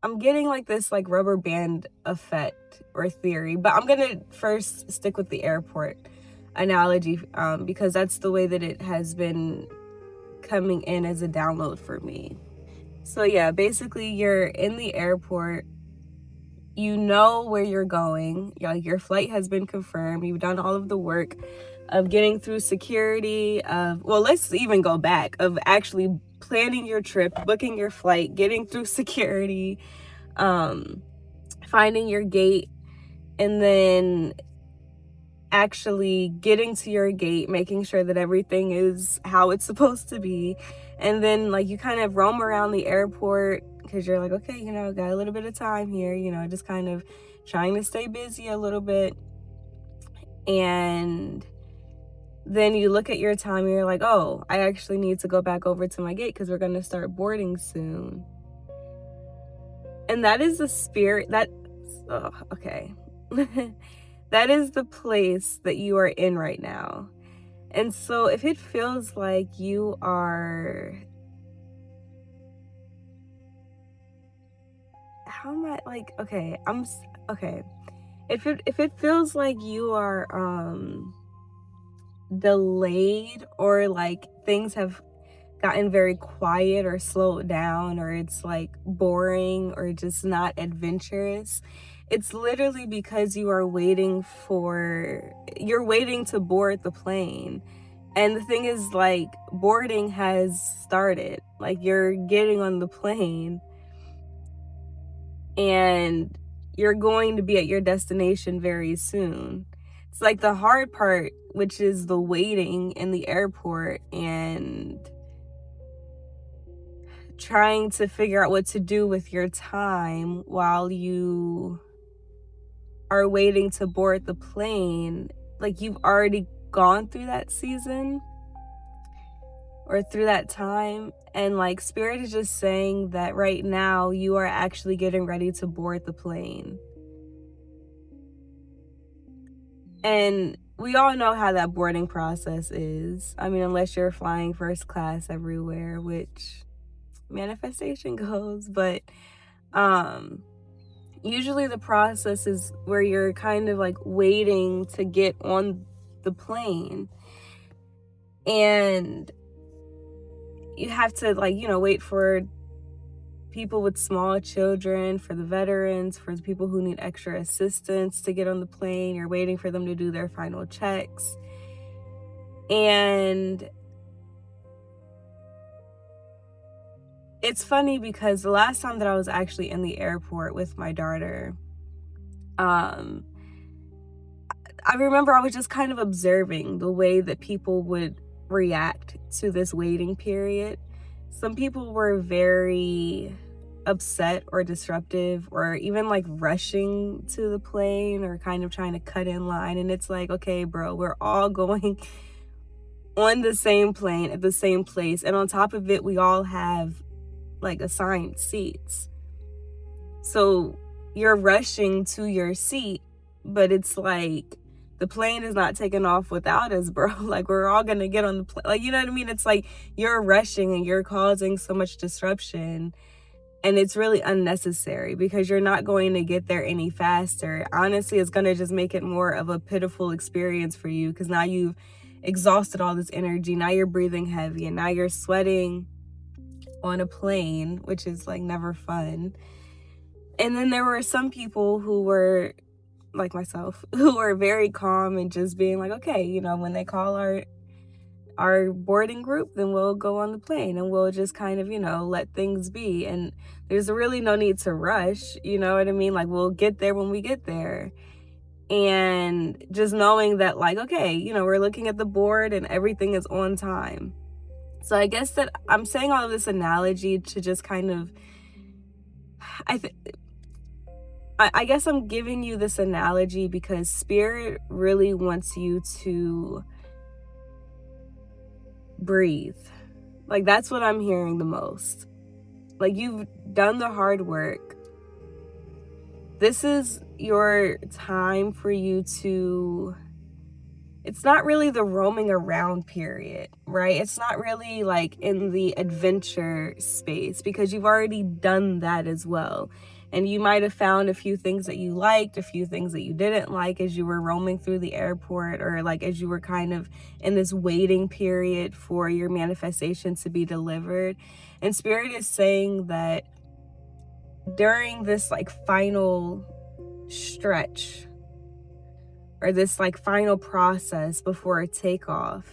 I'm getting like this like rubber band effect or theory, but I'm gonna first stick with the airport analogy, because that's the way that it has been coming in as a download for me. So yeah, basically you're in the airport, you know where you're going, your flight has been confirmed, you've done all of the work of getting through security, of, well, let's even go back, of actually planning your trip, booking your flight, getting through security, finding your gate, and then actually getting to your gate, making sure that everything is how it's supposed to be. And then like you kind of roam around the airport because you're like, okay, got a little bit of time here, just kind of trying to stay busy a little bit. And then you look at your time and you're like, oh, I actually need to go back over to my gate because we're going to start boarding soon. And that is the spirit that, oh, okay. That is the place that you are in right now. And so if it feels like you are, how am I, like, okay, okay. If it feels like you are delayed, or like things have gotten very quiet or slowed down, or it's like boring or just not adventurous, it's literally because you're waiting to board the plane. And the thing is, like, boarding has started. Like, you're getting on the plane and you're going to be at your destination very soon. It's like the hard part, which is the waiting in the airport and trying to figure out what to do with your time while you are waiting to board the plane. Like, you've already gone through that season or through that time, and like spirit is just saying that right now you are actually getting ready to board the plane. And we all know how that boarding process is. I mean, unless you're flying first class everywhere, which manifestation goes, but usually the process is where you're kind of like waiting to get on the plane, and you have to, like, wait for people with small children, for the veterans, for the people who need extra assistance to get on the plane. You're waiting for them to do their final checks. And it's funny because the last time that I was actually in the airport with my daughter, I remember I was just kind of observing the way that people would react to this waiting period. Some people were very upset or disruptive, or even like rushing to the plane, or kind of trying to cut in line. And it's like, okay, bro, we're all going on the same plane at the same place. And on top of it, we all have like assigned seats. So you're rushing to your seat, but it's like the plane is not taking off without us, bro. Like, we're all gonna get on the plane. Like, you know what I mean? It's like you're rushing and you're causing so much disruption, and it's really unnecessary because you're not going to get there any faster. Honestly, it's gonna just make it more of a pitiful experience for you, because now you've exhausted all this energy. Now you're breathing heavy, and now you're sweating on a plane, which is like never fun. And then there were some people who were like myself, who were very calm and just being like, okay, when they call our boarding group, then we'll go on the plane and we'll just kind of, let things be. And there's really no need to rush, you know what I mean? Like, we'll get there when we get there. And just knowing that, like, okay, we're looking at the board and everything is on time. So I guess that I'm saying all of this analogy to just kind of, I guess I'm giving you this analogy because Spirit really wants you to breathe. Like, that's what I'm hearing the most. Like, you've done the hard work. This is your time for you to it's not really the roaming around period, right? It's not really like in the adventure space, because you've already done that as well. And you might have found a few things that you liked, a few things that you didn't like as you were roaming through the airport, or like as you were kind of in this waiting period for your manifestation to be delivered. And Spirit is saying that during this like final stretch, or this like final process before a takeoff,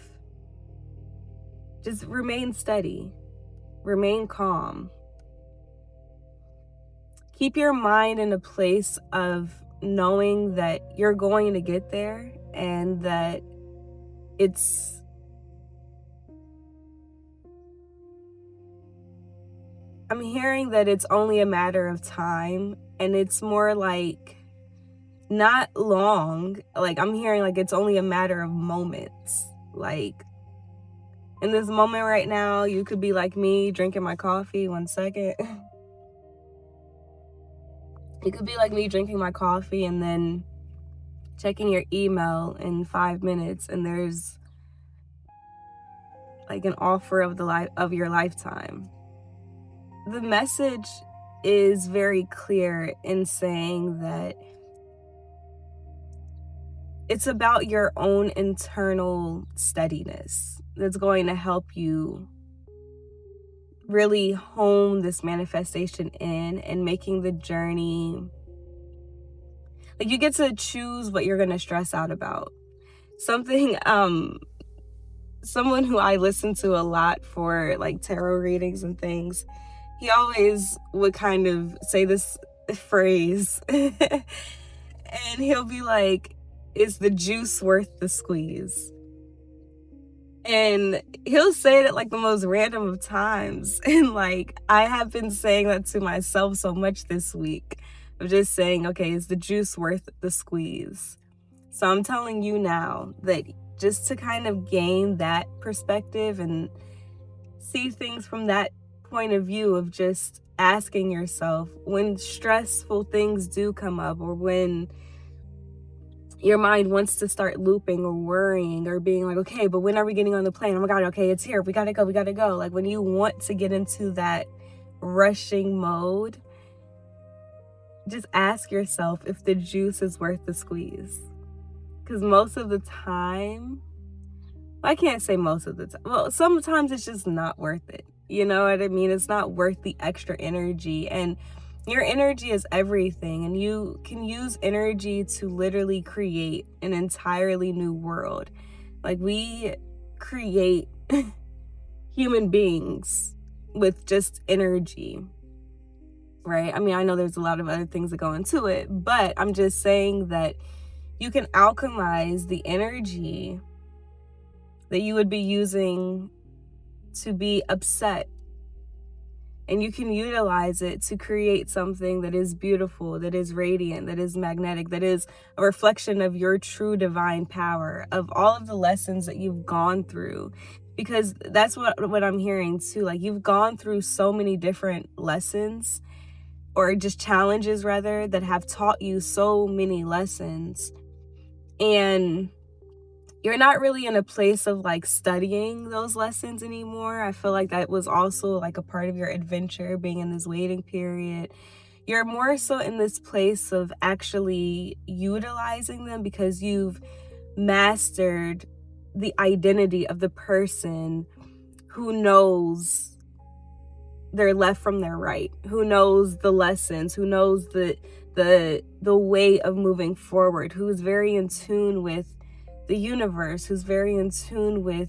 just remain steady, remain calm. Keep your mind in a place of knowing that you're going to get there, and that it's I'm hearing that it's only a matter of time, and it's more like not long. Like, I'm hearing like it's only a matter of moments. Like, in this moment right now, you could be like me, drinking my coffee. One second. You could be like me, drinking my coffee and then checking your email in 5 minutes, and there's like an offer of the life of your lifetime. The message is very clear in saying that it's about your own internal steadiness that's going to help you really hone this manifestation in, and making the journey, like, you get to choose what you're going to stress out about. Something someone who I listen to a lot for like tarot readings and things, he always would kind of say this phrase and he'll be like, is the juice worth the squeeze? And he'll say it at like the most random of times. And like, I have been saying that to myself so much this week, of just saying, okay, is the juice worth the squeeze? So I'm telling you now that just to kind of gain that perspective and see things from that point of view, of just asking yourself, when stressful things do come up, or when your mind wants to start looping or worrying or being like, okay, but when are we getting on the plane? Oh my God, okay, it's here. We gotta go. Like, when you want to get into that rushing mode, just ask yourself if the juice is worth the squeeze. Because most of the time, I can't say most of the time. Well, sometimes it's just not worth it. You know what I mean? It's not worth the extra energy. And your energy is everything. And you can use energy to literally create an entirely new world. Like, we create human beings with just energy, right? I mean, I know there's a lot of other things that go into it, but I'm just saying that you can alchemize the energy that you would be using to be upset, and you can utilize it to create something that is beautiful, that is radiant, that is magnetic, that is a reflection of your true divine power, of all of the lessons that you've gone through. Because that's what I'm hearing too. Like, you've gone through so many different lessons, or just challenges rather, that have taught you so many lessons. And you're not really in a place of like studying those lessons anymore. I feel like that was also like a part of your adventure, being in this waiting period. You're more so in this place of actually utilizing them, because you've mastered the identity of the person who knows their left from their right, who knows the lessons, who knows the way of moving forward, who is very in tune with the universe, who's very in tune with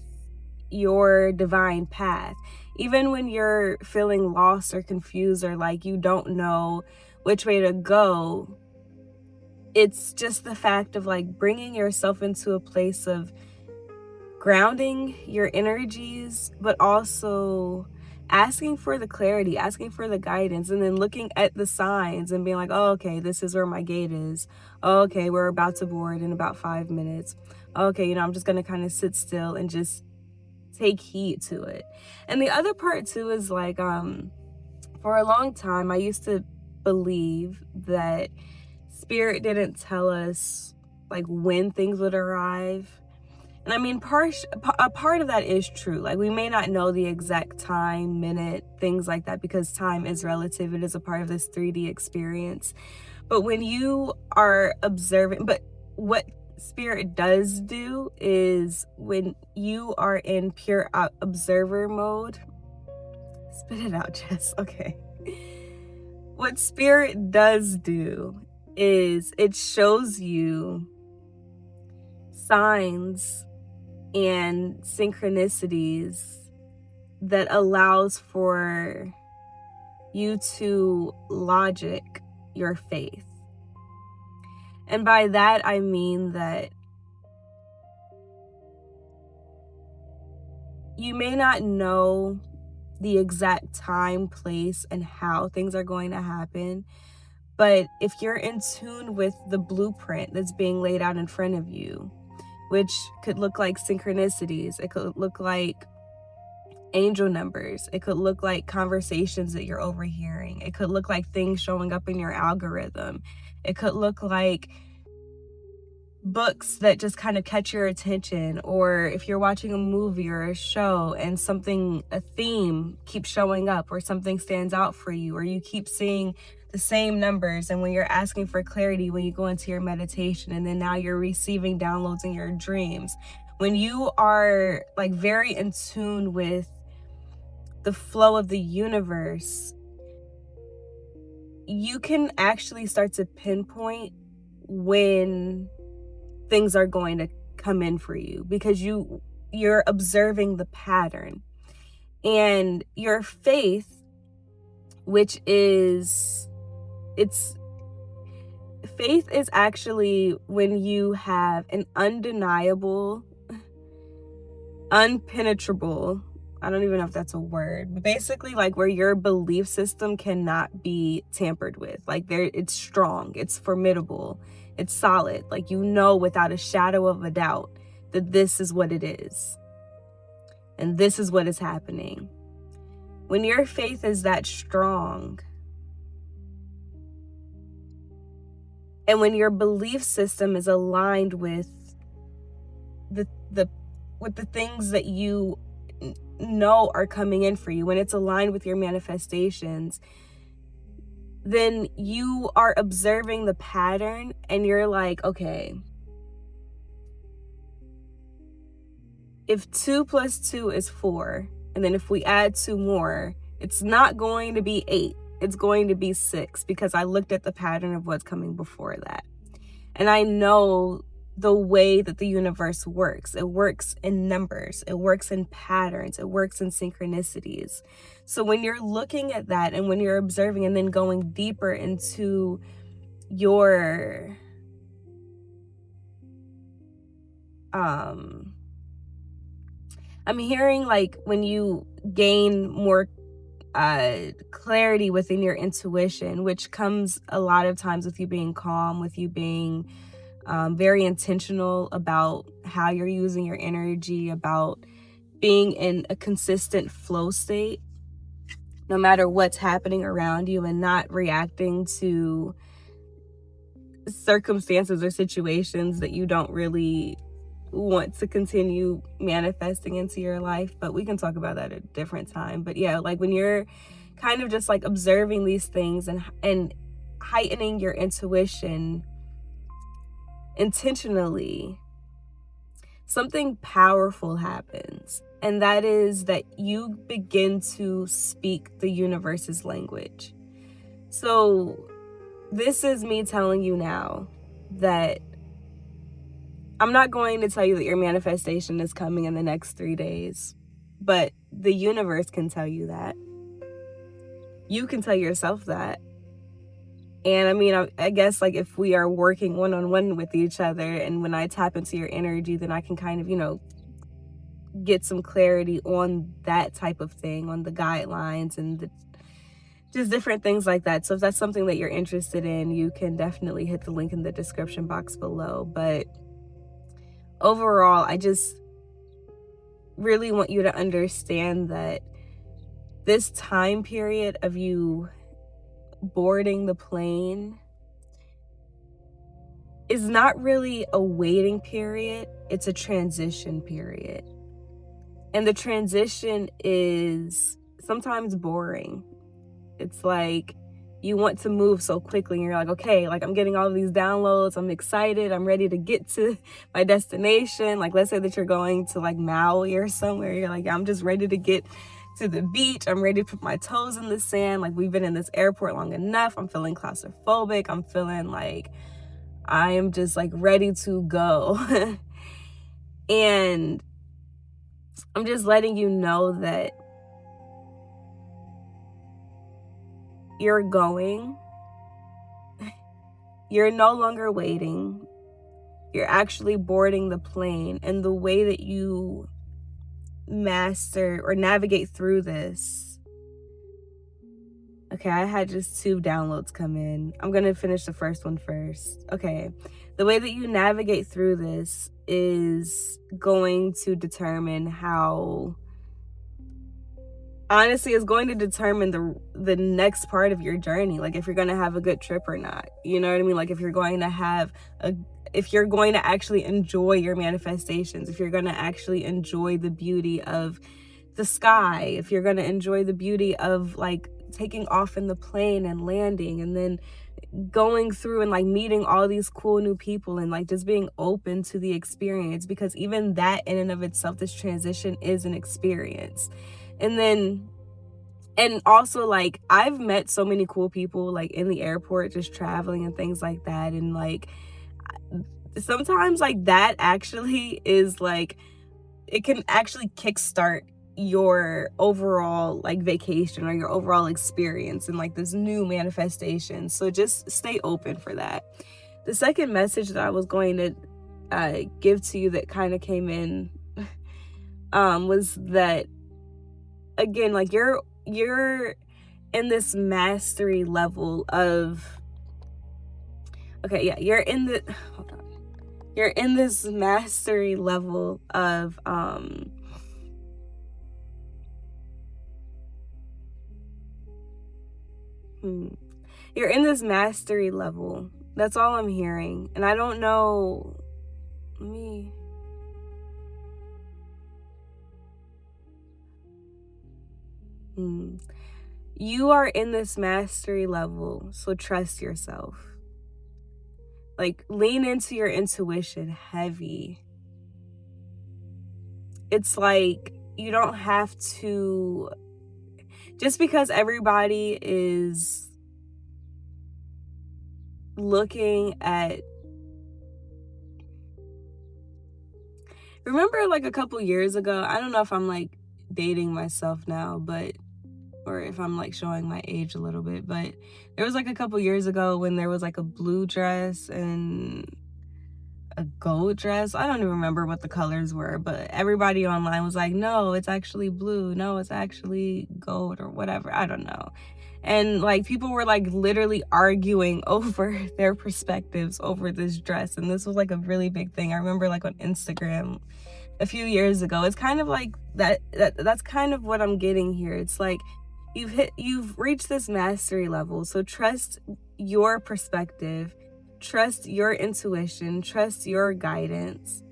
your divine path. Even when you're feeling lost or confused, or like you don't know which way to go, it's just the fact of like bringing yourself into a place of grounding your energies, but also asking for the clarity, asking for the guidance, and then looking at the signs and being like, oh, okay, this is where my gate is. Oh, okay, we're about to board in about 5 minutes. Okay, I'm just going to kind of sit still and just take heed to it. And the other part too is like, for a long time, I used to believe that Spirit didn't tell us like when things would arrive. And I mean, a part of that is true. Like, we may not know the exact time, minute, things like that, because time is relative. It is a part of this 3D experience. But when you are observing, but what spirit does do is when you are in pure observer mode, spit it out, Jess. Okay. What spirit does do is it shows you signs and synchronicities that allows for you to logic your faith. And by that, I mean that you may not know the exact time, place, and how things are going to happen, but if you're in tune with the blueprint that's being laid out in front of you, which could look like synchronicities, it could look like angel numbers, it could look like conversations that you're overhearing, it could look like things showing up in your algorithm, it could look like books that just kind of catch your attention, or if you're watching a movie or a show and a theme keeps showing up, or something stands out for you, or you keep seeing the same numbers, and when you're asking for clarity when you go into your meditation, and then now you're receiving downloads in your dreams, when you are like very in tune with the flow of the universe, you can actually start to pinpoint when things are going to come in for you, because you're observing the pattern. And your faith, which is faith is actually when you have an undeniable, unpenetrable, I don't even know if that's a word, but basically like where your belief system cannot be tampered with. Like it's strong, it's formidable, it's solid. Like, you know, without a shadow of a doubt that this is what it is. And this is what is happening. When your faith is that strong, and when your belief system is aligned with the things that you know are coming in for you, when it's aligned with your manifestations, then you are observing the pattern and you're like, okay, if 2 plus 2 is 4, and then if we add 2 more, it's not going to be 8, it's going to be 6, because I looked at the pattern of what's coming before that. And I know the way that the universe works. It works in numbers, it works in patterns, it works in synchronicities. So when you're looking at that, and when you're observing, and then going deeper into your I'm hearing like when you gain more clarity within your intuition, which comes a lot of times with you being calm, with you being very intentional about how you're using your energy, about being in a consistent flow state, no matter what's happening around you, and not reacting to circumstances or situations that you don't really want to continue manifesting into your life. But we can talk about that at a different time. But yeah, like when you're kind of just like observing these things and heightening your intuition intentionally, something powerful happens. And that is that you begin to speak the universe's language. So this is me telling you now that I'm not going to tell you that your manifestation is coming in the next 3 days, but the universe can tell you that. You can tell yourself that. And I mean, I guess like if we are working one-on-one with each other, and when I tap into your energy, then I can kind of, get some clarity on that type of thing, on the guidelines and just different things like that. So if that's something that you're interested in, you can definitely hit the link in the description box below. But overall, I just really want you to understand that this time period of you boarding the plane is not really a waiting period, it's a transition period. And the transition is sometimes boring. It's like you want to move so quickly and you're like, okay, like I'm getting all of these downloads, I'm excited, I'm ready to get to my destination. Like, let's say that you're going to like Maui or somewhere, you're like, I'm just ready to get to the beach, I'm ready to put my toes in the sand, like we've been in this airport long enough, I'm feeling claustrophobic, I'm feeling like I am just like ready to go. And I'm just letting you know that you're going, you're no longer waiting, you're actually boarding the plane. And the way that you master or navigate through this, okay, I had just 2 downloads come in. I'm gonna finish the first one first. Okay, the way that you navigate through this is going to determine how, honestly, it's going to determine the next part of your journey, like if you're going to have a good trip or not, you know what I mean? Like if you're going to actually enjoy your manifestations, if you're going to actually enjoy the beauty of the sky, if you're going to enjoy the beauty of like taking off in the plane and landing and then going through and like meeting all these cool new people and like just being open to the experience, because even that in and of itself, this transition is an experience. And also, like, I've met so many cool people like in the airport just traveling and things like that, and like sometimes like that actually is like, it can actually kickstart your overall like vacation or your overall experience and like this new manifestation. So just stay open for that. The second message that I was going to give to you that kind of came in was that, again, like you're in this mastery level of, okay, yeah, you're in this mastery level of you're in this mastery level. That's all I'm hearing. And I don't know, you are in this mastery level, so trust yourself. Like, lean into your intuition heavy. It's like you don't have to, just because everybody is looking at, remember like a couple years ago, I don't know if I'm like dating myself now, but, or if I'm like showing my age a little bit, but there was like a couple years ago when there was like a blue dress and a gold dress. I don't even remember what the colors were, but everybody online was like, no, it's actually blue, no, it's actually gold, or whatever, I don't know. And like people were like literally arguing over their perspectives over this dress, and this was like a really big thing. I remember like on Instagram a few years ago. It's kind of like that's kind of what I'm getting here. It's like you've reached this mastery level, so trust your perspective, trust your intuition, trust your guidance.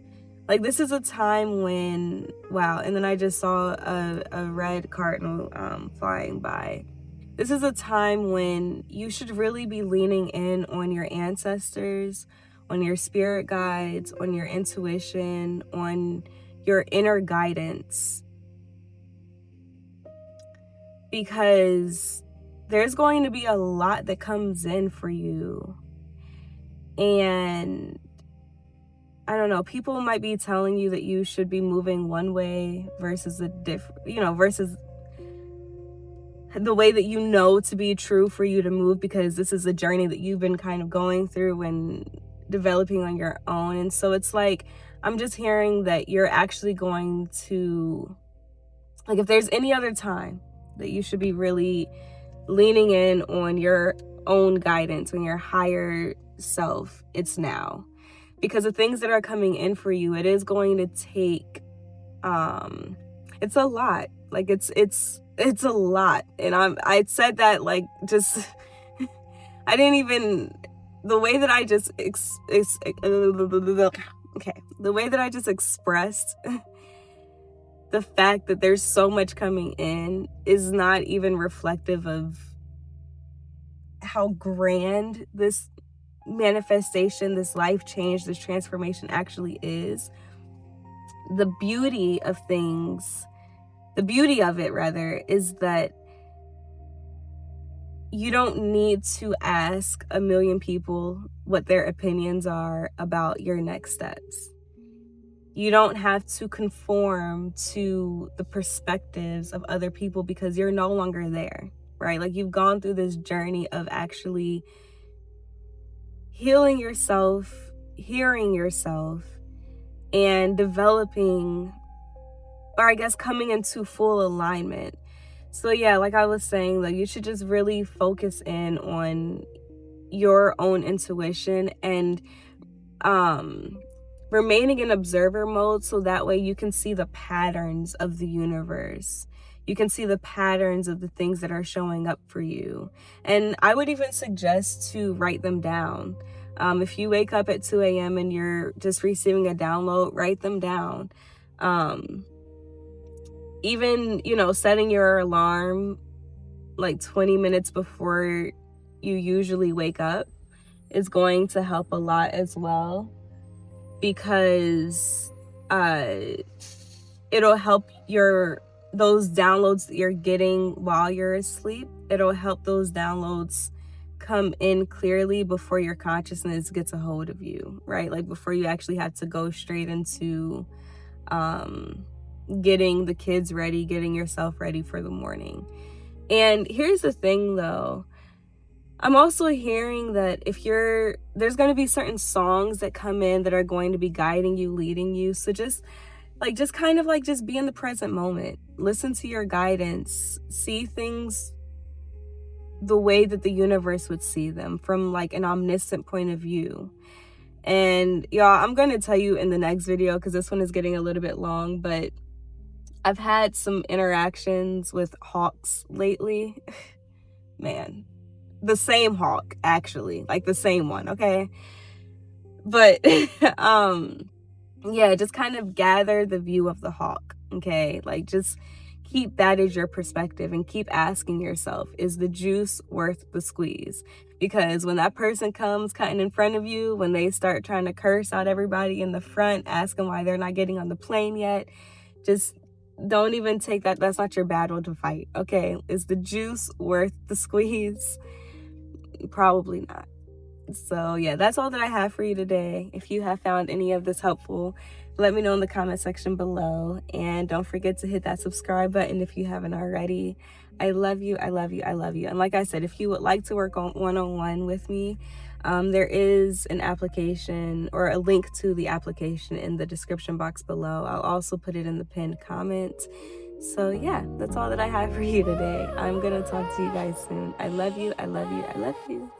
Like, this is a time when, wow, and then I just saw a red cardinal flying by. This is a time when you should really be leaning in on your ancestors, on your spirit guides, on your intuition, on your inner guidance. Because there's going to be a lot that comes in for you. And I don't know, people might be telling you that you should be moving one way versus versus the way that you know to be true for you to move, because this is a journey that you've been kind of going through and developing on your own. And so it's like, I'm just hearing that you're actually going to, like, if there's any other time that you should be really leaning in on your own guidance, on your higher self, it's now. Because the things that are coming in for you, it is going to take, it's a lot. Like, it's a lot. And I said that like just, I didn't even the way that I just the way that I just expressed the fact that there's so much coming in is not even reflective of how grand this manifestation, this life change, this transformation actually is. The beauty of it rather, is that you don't need to ask a million people what their opinions are about your next steps. You don't have to conform to the perspectives of other people because you're no longer there, right? Like, you've gone through this journey of actually healing yourself, hearing yourself, and developing, or I guess coming into full alignment. So yeah, like I was saying, like, you should just really focus in on your own intuition and remaining in observer mode, so that way you can see the patterns of the universe. You can see the patterns of the things that are showing up for you. And I would even suggest to write them down. If you wake up at 2 a.m. and you're just receiving a download, write them down. Even, setting your alarm like 20 minutes before you usually wake up is going to help a lot as well, because it'll help those downloads that you're getting while you're asleep. It'll help those downloads come in clearly before your consciousness gets a hold of you, right? Like, before you actually have to go straight into getting the kids ready, getting yourself ready for the morning. And here's the thing though, I'm also hearing that there's going to be certain songs that come in that are going to be guiding you, leading you. So just be in the present moment. Listen to your guidance. See things the way that the universe would see them, from like an omniscient point of view. And y'all, I'm going to tell you in the next video, because this one is getting a little bit long, but I've had some interactions with hawks lately. Man, the same hawk, actually, like the same one, okay? But yeah, just kind of gather the view of the hawk, okay? Like, just keep that as your perspective and keep asking yourself, is the juice worth the squeeze? Because when that person comes cutting in front of you, when they start trying to curse out everybody in the front, asking why they're not getting on the plane yet, just don't even take that. That's not your battle to fight, okay? Is the juice worth the squeeze? Probably not. So yeah, that's all that I have for you today. If you have found any of this helpful, let me know in the comment section below. And don't forget to hit that subscribe button if you haven't already. I love you. I love you. I love you. And like I said, if you would like to work on one-on-one with me, there is an application, or a link to the application, in the description box below. I'll also put it in the pinned comment. So yeah, that's all that I have for you today. I'm gonna talk to you guys soon. I love you. I love you. I love you.